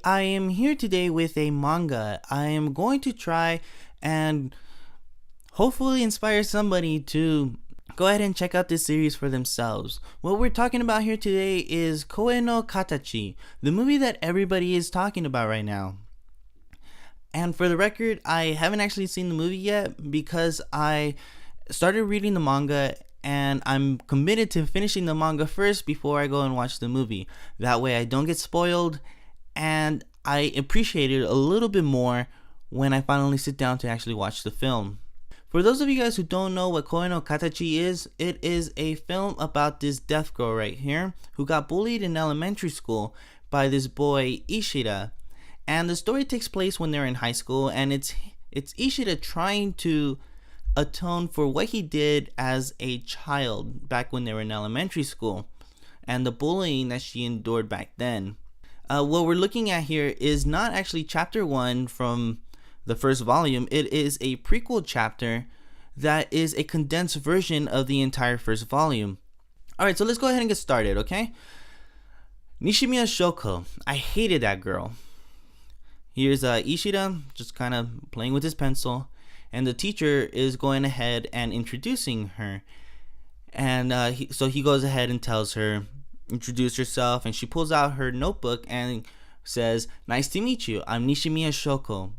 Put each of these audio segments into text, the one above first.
I am here today with a manga. I am going to try and hopefully inspire somebody to go ahead and check out this series for themselves. What we're talking about here today is Koe No Katachi, the movie that everybody is talking about right now. And for the record, I haven't actually seen the movie yet because I started reading the manga and I'm committed to finishing the manga first before I go and watch the movie. That way I don't get spoiled and I appreciate it a little bit more when I finally sit down to actually watch the film. For those of you guys who don't know what Koe no Katachi is, it is a film about this deaf girl right here who got bullied in elementary school by this boy Ishida. And the story takes place when they're in high school, and it's Ishida trying to atone for what he did as a child back when they were in elementary school and the bullying that she endured back then. What we're looking at here is not actually chapter 1 from the first volume. It is a prequel chapter that is a condensed version of the entire first volume. Alright, so let's go ahead and get started, okay? Nishimiya Shoko. I hated that girl. Here's Ishida just kind of playing with his pencil, and the teacher is going ahead and introducing her. And so he goes ahead and tells her, introduce yourself, and she pulls out her notebook and says, "Nice to meet you. I'm Nishimiya Shoko."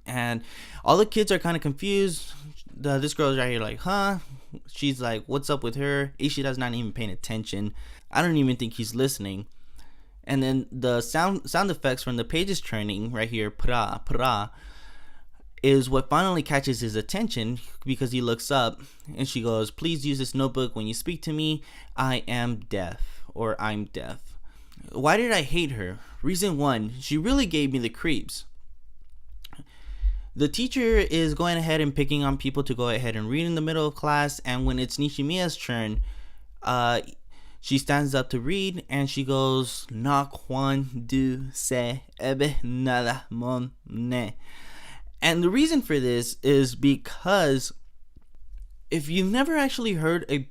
And all the kids are kind of confused. This girl's right here like, huh? She's like, what's up with her? Ishida's not even paying attention. I don't even think he's listening. And then the sound effects from the pages turning right here, pra, pra, is what finally catches his attention because he looks up and she goes, "Please use this notebook when you speak to me. I am deaf," or "I'm deaf." Why did I hate her? Reason 1, she really gave me the creeps. The teacher is going ahead and picking on people to go ahead and read in the middle of class, and when it's Nishimiya's turn, she stands up to read and she goes, "Na quan du se ebe nada mon ne." And the reason for this is because if you've never actually heard a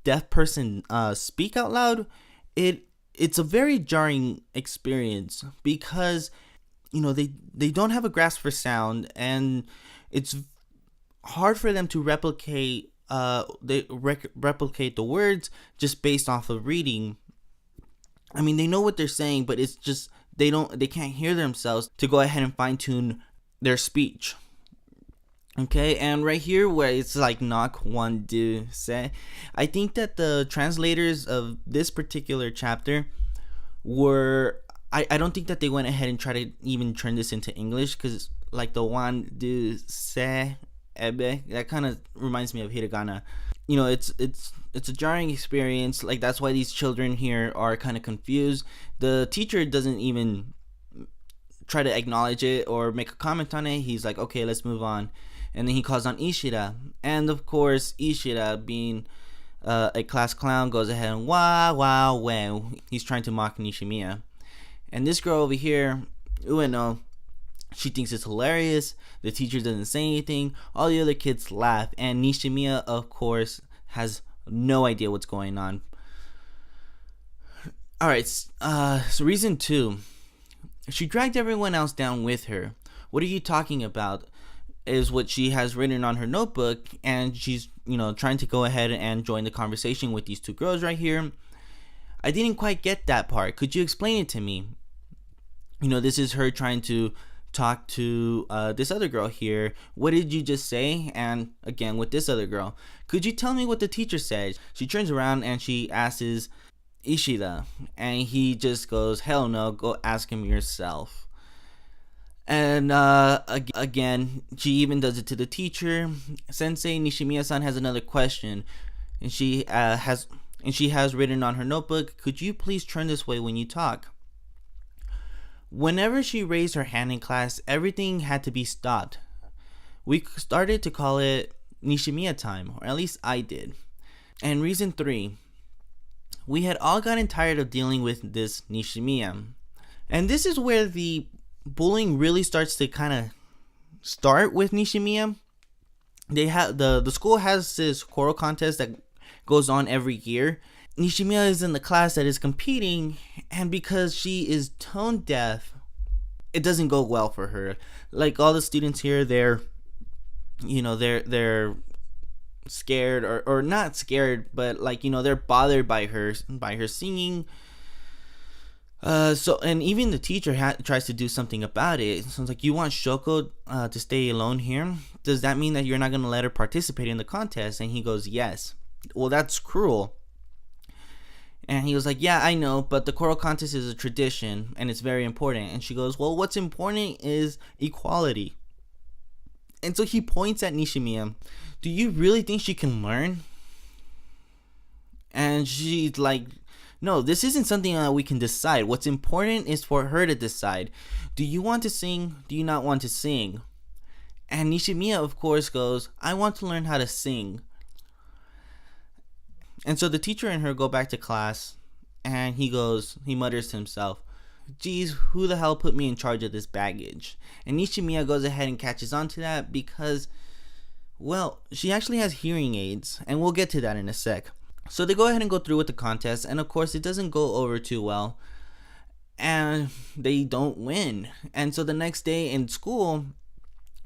deaf person speak out loud, it's a very jarring experience because they don't have a grasp for sound, and it's hard for them to replicate replicate the words just based off of reading. I mean, they know what they're saying, but it's just they can't hear themselves to go ahead and fine tune their speech. Okay, and right here where it's like knock one do say, I think that the translators of this particular chapter were I don't think that they went ahead and tried to even turn this into English, because like the one do say ebe, that kind of reminds me of hiragana. It's a jarring experience. Like, that's why these children here are kind of confused. The teacher doesn't even try to acknowledge it or make a comment on it. He's like, okay, let's move on. And then he calls on Ishida, and of course Ishida, being a class clown, goes ahead and wow. He's trying to mock Nishimiya. And this girl over here, Ueno, she thinks it's hilarious. The teacher doesn't say anything. All the other kids laugh, and Nishimiya, of course, has no idea what's going on. Alright, so reason 2. She dragged everyone else down with her. What are you talking about? Is what she has written on her notebook, and she's, trying to go ahead and join the conversation with these two girls right here. I didn't quite get that part. Could you explain it to me? This is her trying to talk to this other girl here. What did you just say? And again with this other girl, could you tell me what the teacher said? She turns around and she asks Ishida, and he just goes, "Hell no, go ask him yourself." And again, she even does it to the teacher. "Sensei, Nishimiya-san has another question," and she has written on her notebook, "Could you please turn this way when you talk?" Whenever she raised her hand in class, everything had to be stopped. We started to call it Nishimiya time, or at least I did. And reason 3, we had all gotten tired of dealing with this Nishimiya. And this is where the bullying really starts to kind of start with Nishimiya. They have the school has this choral contest that goes on every year, Nishimiya is in the class that is competing, and because she is tone deaf, it doesn't go well for her. Like, all the students here, they're scared, or not scared, but like, they're bothered by her singing. And even the teacher tries to do something about it. So it's like, you want Shoko to stay alone here? Does that mean that you're not going to let her participate in the contest? And he goes, yes. Well, that's cruel. And he was like, yeah, I know, but the choral contest is a tradition and it's very important. And she goes, well, what's important is equality. And so he points at Nishimiya. Do you really think she can learn? And she's like, no, this isn't something that we can decide. What's important is for her to decide. Do you want to sing? Do you not want to sing? And Nishimiya, of course, goes, I want to learn how to sing. And so the teacher and her go back to class, and he mutters to himself, geez, who the hell put me in charge of this baggage? And Nishimiya goes ahead and catches on to that because, well, she actually has hearing aids, and we'll get to that in a sec. So they go ahead and go through with the contest, and of course it doesn't go over too well, and they don't win. And so the next day in school,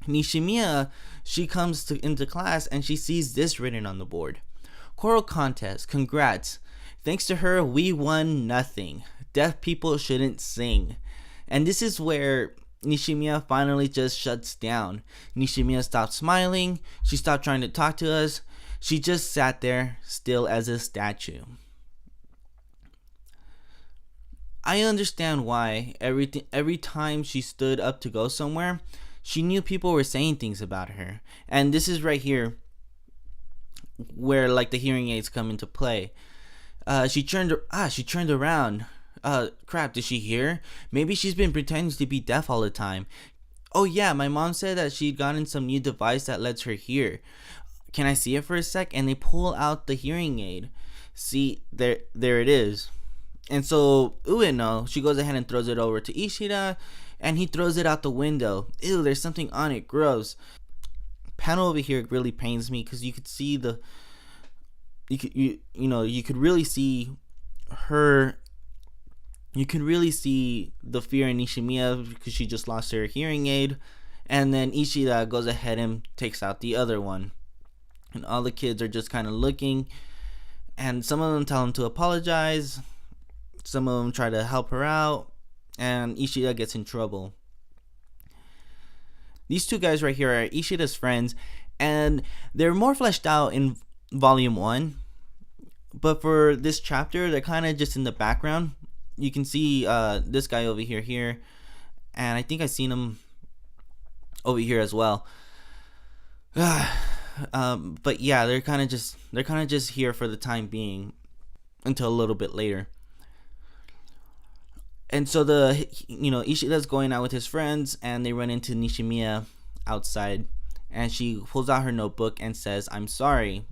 Nishimiya, she comes into class, and she sees this written on the board. Choral Contest, congrats. Thanks to her, we won nothing. Deaf people shouldn't sing. And this is where Nishimiya finally just shuts down. Nishimiya stopped smiling. She stopped trying to talk to us. She just sat there, still as a statue. I understand why every time she stood up to go somewhere, she knew people were saying things about her. And this is right here where like the hearing aids come into play. She turned around. Crap, did she hear? Maybe she's been pretending to be deaf all the time. Oh yeah, my mom said that she'd gotten some new device that lets her hear. Can I see it for a sec? And they pull out the hearing aid. See, there it is. And so Ueno, she goes ahead and throws it over to Ishida, and he throws it out the window. Ew, there's something on it, gross. Panel over here really pains me because you could see you could really see her. You can really see the fear in Nishimiya because she just lost her hearing aid. And then Ishida goes ahead and takes out the other one. And all the kids are just kind of looking. And some of them tell him to apologize. Some of them try to help her out. And Ishida gets in trouble. These two guys right here are Ishida's friends. And they're more fleshed out in Volume 1. But for this chapter, they're kind of just in the background. You can see this guy over here, and I think I've seen him over here as well. But yeah, they're kind of just here for the time being until a little bit later. And so Ishida's going out with his friends, and they run into Nishimiya outside, and she pulls out her notebook and says, "I'm sorry."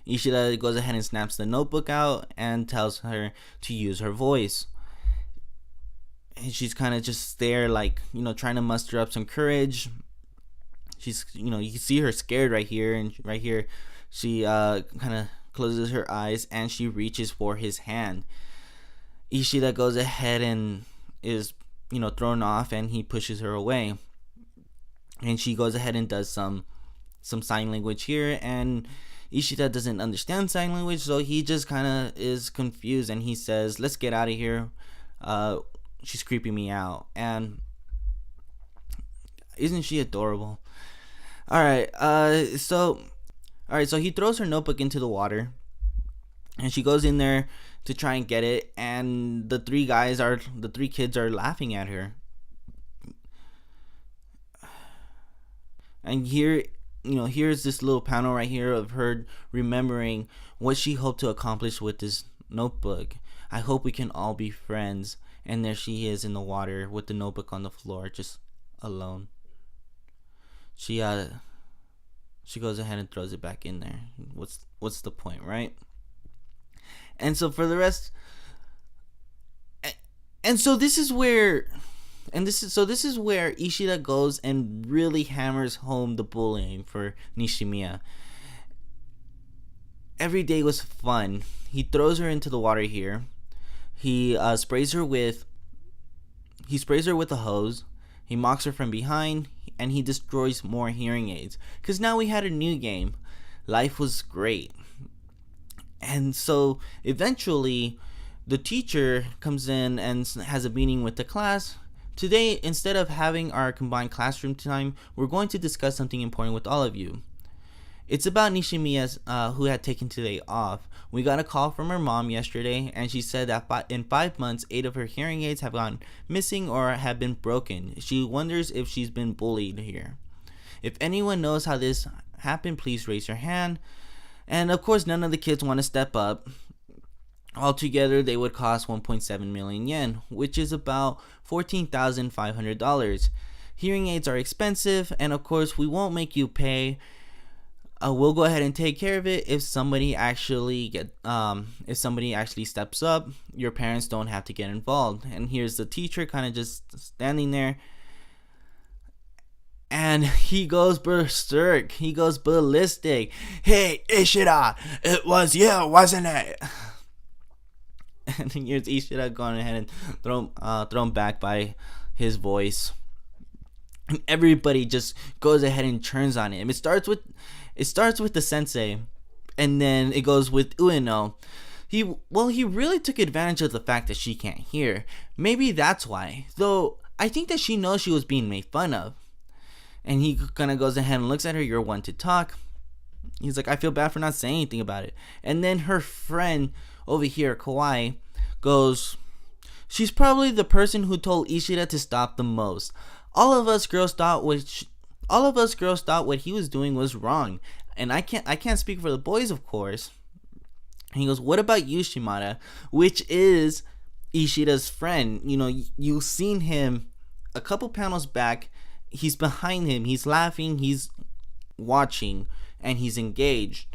Ishida goes ahead and snaps the notebook out and tells her to use her voice. And she's kind of just there, like, trying to muster up some courage. She's, you can see her scared right here. And right here, she kind of closes her eyes and she reaches for his hand. Ishida goes ahead and is, thrown off, and he pushes her away. And she goes ahead and does some sign language here, and Ishida doesn't understand sign language, so he just kind of is confused, and he says, "Let's get out of here. She's creeping me out." And isn't she adorable? Alright, so he throws her notebook into the water, and she goes in there to try and get it, and the three kids are laughing at her. And here's this little panel right here of her remembering what she hoped to accomplish with this notebook. I hope we can all be friends. And there she is in the water with the notebook on the floor, just alone. She goes ahead and throws it back in there. What's the point, right? And so for the rest, and so this is where Ishida goes and really hammers home the bullying for Nishimiya. every day was fun. He throws her into the water here. He sprays her with a hose. He mocks her from behind, and he destroys more hearing aids. Because now we had a new game. Life was great. And so eventually, the teacher comes in and has a meeting with the class. Today, instead of having our combined classroom time, we're going to discuss something important with all of you. It's about Nishimiya's, who had taken today off. We got a call from her mom yesterday, and she said that in 5 months, 8 of her hearing aids have gone missing or have been broken. She wonders if she's been bullied here. If anyone knows how this happened, please raise your hand. And of course, none of the kids want to step up. Altogether, they would cost 1.7 million yen, which is about $14,500. Hearing aids are expensive, and of course, we won't make you pay. We'll go ahead and take care of it if somebody actually steps up. Your parents don't have to get involved. And here's the teacher kind of just standing there, and he goes berserk. He goes ballistic. Hey, Ishida, it was you, wasn't it? And here's Ishida going ahead and thrown back by his voice. And everybody just goes ahead and turns on him. It starts with the sensei, and then it goes with Ueno. He really took advantage of the fact that she can't hear. Maybe that's why. Though I think that she knows she was being made fun of. And he kind of goes ahead and looks at her. You're one to talk. He's like, I feel bad for not saying anything about it. And then her friend over here, Kawaii, goes, she's probably the person who told Ishida to stop the most. All of us girls thought what he was doing was wrong. And I can't speak for the boys, of course. And he goes, what about you, Shimada? Which is Ishida's friend. You know, you've seen him a couple panels back. He's behind him. He's laughing. He's watching. And he's engaged.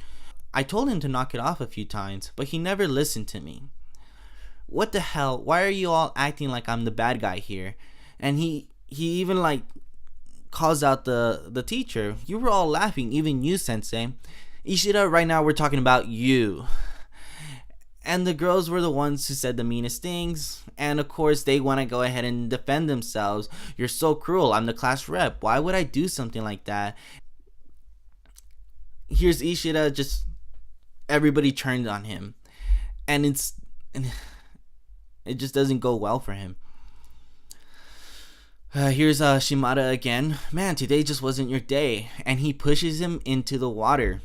I told him to knock it off a few times, but he never listened to me. What the hell? Why are you all acting like I'm the bad guy here? And he even like calls out the teacher. You were all laughing, even you, sensei. Ishida, right now we're talking about you. And the girls were the ones who said the meanest things. And of course, they want to go ahead and defend themselves. You're so cruel. I'm the class rep. Why would I do something like that? Here's Ishida, just everybody turned on him. And it just doesn't go well for him. Here's Shimada again. Man, today just wasn't your day. And he pushes him into the water.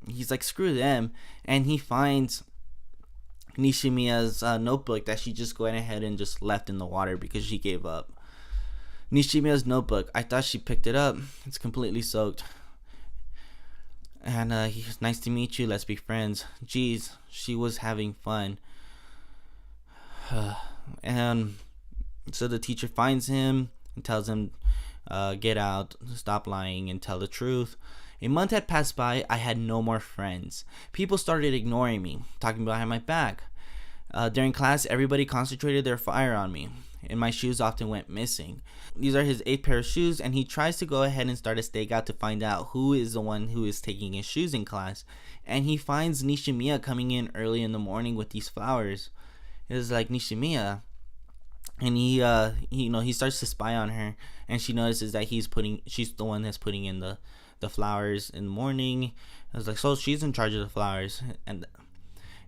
He's like, screw them. And he finds Nishimiya's notebook that she just went ahead and just left in the water because she gave up. Nishimiya's notebook. I thought she picked it up. It's completely soaked. And he's nice to meet you. Let's be friends. Jeez, she was having fun. And so the teacher finds him and tells him, get out, stop lying, and tell the truth. A month had passed by. I had no more friends. People started ignoring me, talking behind my back. During class, everybody concentrated their fire on me, and my shoes often went missing. These are his 8 pair of shoes, and he tries to go ahead and start a stakeout to find out who is the one who is taking his shoes in class. And he finds Nishimiya coming in early in the morning with these flowers. It's like, Nishimiya. And he starts to spy on her, and she notices that she's the one that's putting in the flowers in the morning. I was like, so she's in charge of the flowers. And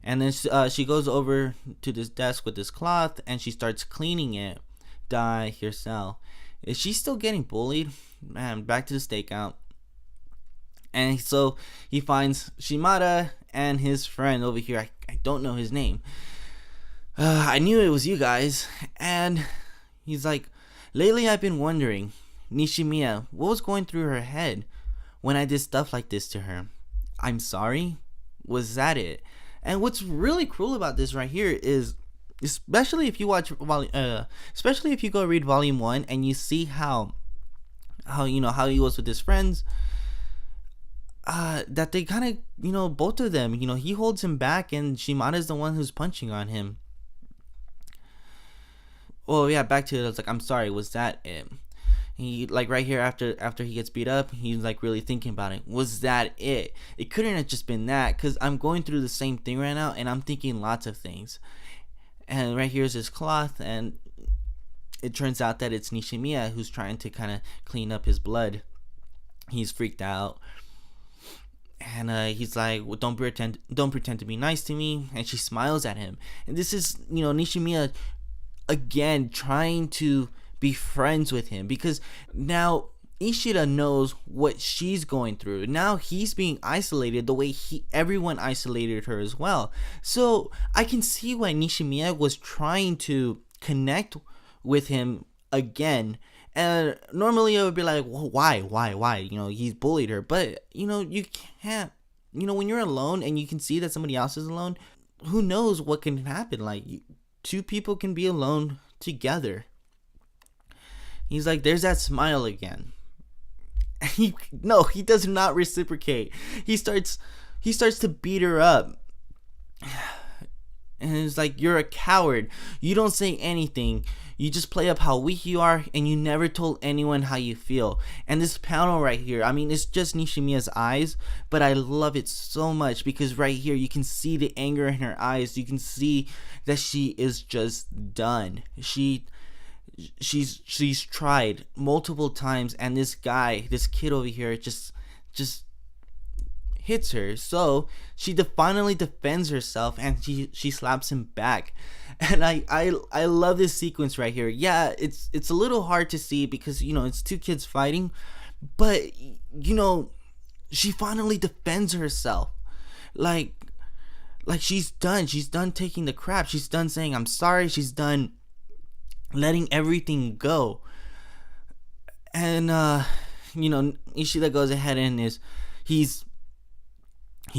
then she goes over to this desk with this cloth, and she starts cleaning it. Die herself. Is she still getting bullied? Man, back to the stakeout. And so he finds Shimada and his friend over here. I don't know his name. I knew it was you guys. And he's like, lately I've been wondering, Nishimiya, what was going through her head when I did stuff like this to her? I'm sorry? Was that it? And what's really cruel about this right here is, especially if you go read volume 1 and you see how he was with his friends, that they kind of, both of them, he holds him back, and Shimada's the one who's punching on him. Oh yeah, back to it. I was like, I'm sorry, was that it? He like right here after he gets beat up, he's like really thinking about it. Was that it? It couldn't have just been that, because I'm going through the same thing right now and I'm thinking lots of things. And right here's his cloth, and it turns out that it's Nishimiya who's trying to kind of clean up his blood. He's freaked out, and he's like, well, don't pretend to be nice to me. And she smiles at him, and this is, Nishimiya again trying to be friends with him, because now Ishida knows what she's going through. Now he's being isolated the way everyone isolated her as well. So I can see why Nishimiya was trying to connect with him again. And normally I would be like, well, why? He's bullied her. But, you can't, when you're alone and you can see that somebody else is alone, who knows what can happen? Like, two people can be alone together. He's like, there's that smile again. He does not reciprocate. He starts to beat her up. And it's like, you're a coward. You don't say anything. You just play up how weak you are, and you never told anyone how you feel. And this panel right here, I mean, it's just Nishimiya's eyes, but I love it so much, because right here you can see the anger in her eyes. You can see that she is just done. She's tried multiple times, and this kid over here just hits her. So she finally defends herself, and she slaps him back. And I love this sequence right here. Yeah, it's a little hard to see because it's two kids fighting, but she finally defends herself. Like she's done taking the crap. She's done saying I'm sorry. She's done letting everything go. And Ishida goes ahead and he's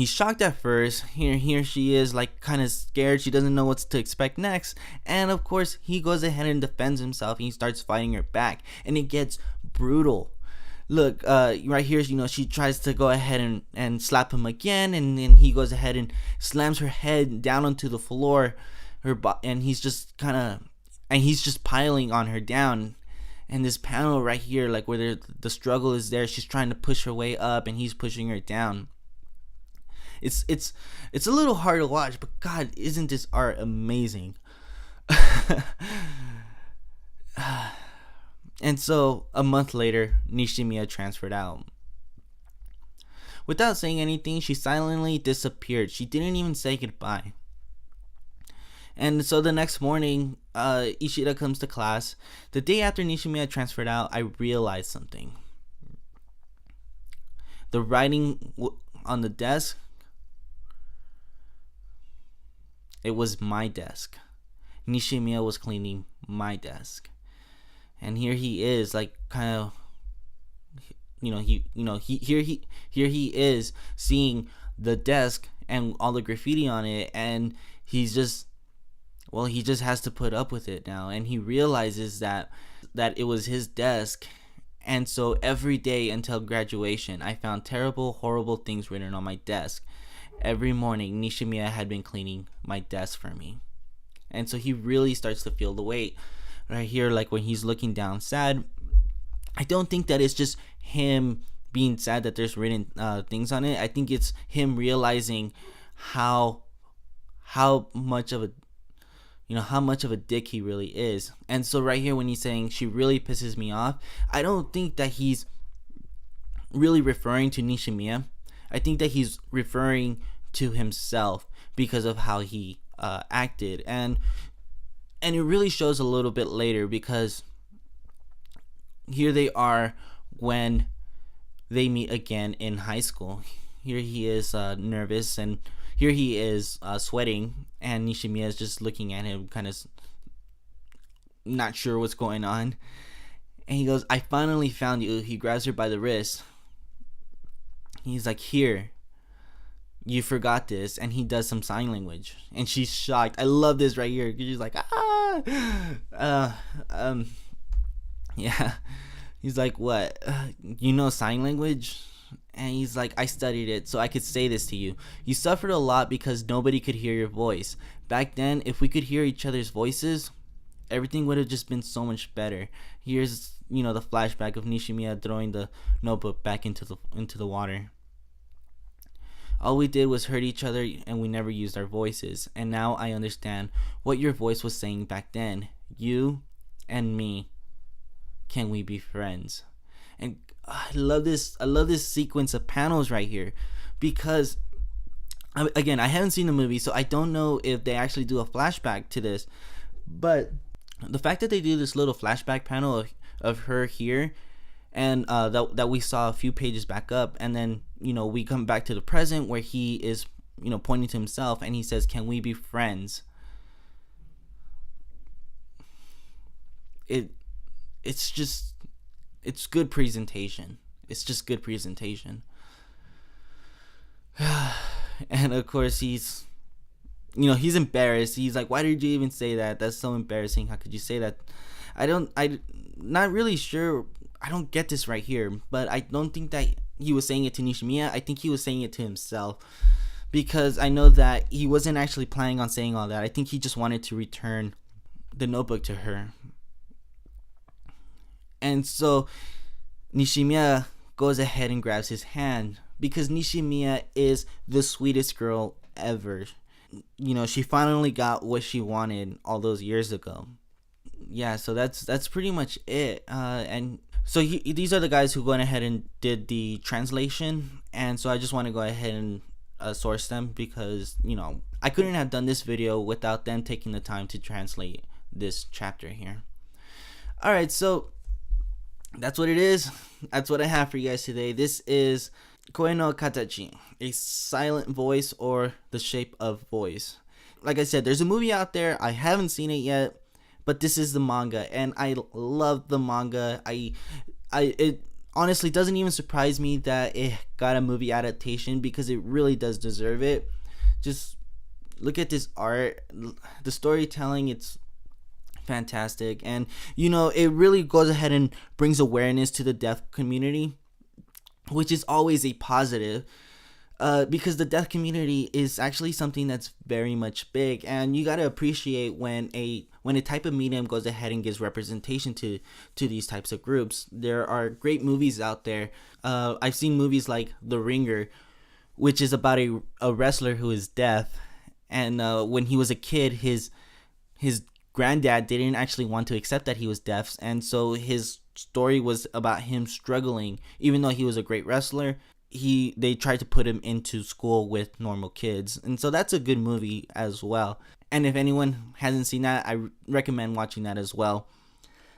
shocked at first. Here she is, like, kind of scared. She doesn't know what to expect next. And of course, he goes ahead and defends himself. And he starts fighting her back, and it gets brutal. Look, right here, she tries to go ahead and slap him again, and then he goes ahead and slams her head down onto the floor. And he's just piling on her down. And this panel right here, like where the struggle is there, she's trying to push her way up, and he's pushing her down. It's a little hard to watch, but God, isn't this art amazing? And so a month later, Nishimiya transferred out. Without saying anything, she silently disappeared. She didn't even say goodbye. And so the next morning, Ishida comes to class. The day after Nishimiya transferred out, I realized something. The writing on the desk, it was my desk. Nishimiya was cleaning my desk. And here he is, like, kind of, here he is seeing the desk and all the graffiti on it, and he just has to put up with it now. And he realizes that it was his desk. And so every day until graduation, I found terrible, horrible things written on my desk. Every morning, Nishimiya had been cleaning my desk for me. And so he really starts to feel the weight. Right here, like when he's looking down sad, I don't think that it's just him being sad that there's written things on it. I think it's him realizing how much of a dick he really is. And so right here, when he's saying she really pisses me off, I don't think that he's really referring to Nishimiya. I think that he's referring to himself because of how he acted. And it really shows a little bit later, because here they are when they meet again in high school. Here he is nervous, and here he is sweating, and Nishimiya is just looking at him, kind of not sure what's going on. And he goes, "I finally found you." He grabs her by the wrist. He's like, "Here, you forgot this." And he does some sign language, and she's shocked. I love this right here. She's like, yeah. He's like, "What? You know sign language?" And he's like, "I studied it so I could say this to you. You suffered a lot because nobody could hear your voice. Back then, if we could hear each other's voices, everything would have just been so much better. Here's, the flashback of Nishimiya throwing the notebook back into the water. All we did was hurt each other, and we never used our voices. And now I understand what your voice was saying back then. You and me. Can we be friends? And I love this sequence of panels right here, because again, I haven't seen the movie, so I don't know if they actually do a flashback to this. But the fact that they do this little flashback panel of her here, and that we saw a few pages back up, and then we come back to the present where he is pointing to himself, and he says, "Can we be friends?" It's good presentation. It's just good presentation. And of course he's embarrassed. He's like, "Why did you even say that? That's so embarrassing. How could you say that?" I'm not really sure. I don't get this right here, but I don't think that he was saying it to Nishimiya. I think he was saying it to himself, because I know that he wasn't actually planning on saying all that. I think he just wanted to return the notebook to her. And so Nishimiya goes ahead and grabs his hand, because Nishimiya is the sweetest girl ever. She finally got what she wanted all those years ago. Yeah, so that's pretty much it. And so these are the guys who went ahead and did the translation, and so I just want to go ahead and source them, because I couldn't have done this video without them taking the time to translate this chapter here. Alright, so that's what it is. That's what I have for you guys today. This is Koe No Katachi, a silent voice, or the shape of voice. Like I said, there's a movie out there. I haven't seen it yet, but this is the manga, and I love the manga. It honestly doesn't even surprise me that it got a movie adaptation, because it really does deserve it. Just look at this art, the storytelling. It's fantastic, and it really goes ahead and brings awareness to the deaf community, which is always a positive, because the deaf community is actually something that's very much big, and you got to appreciate when a type of medium goes ahead and gives representation to these types of groups. There are great movies out there. I've seen movies like The Ringer, which is about a wrestler who is deaf, and when he was a kid, his granddad didn't actually want to accept that he was deaf, and so his story was about him struggling. Even though he was a great wrestler, they tried to put him into school with normal kids, and so that's a good movie as well. And if anyone hasn't seen that, I recommend watching that as well.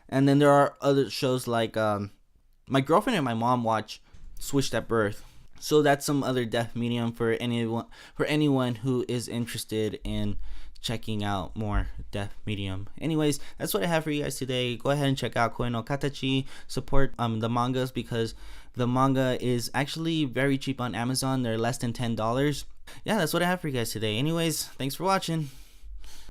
And then there are other shows like my girlfriend and my mom watch Switched at Birth, so that's some other deaf medium for anyone who is interested in checking out more deaf medium. Anyways, that's what I have for you guys today. Go ahead and check out Koe No Katachi. Support the mangas, because the manga is actually very cheap on Amazon. They're less than $10. Yeah, that's what I have for you guys today. Anyways, thanks for watching.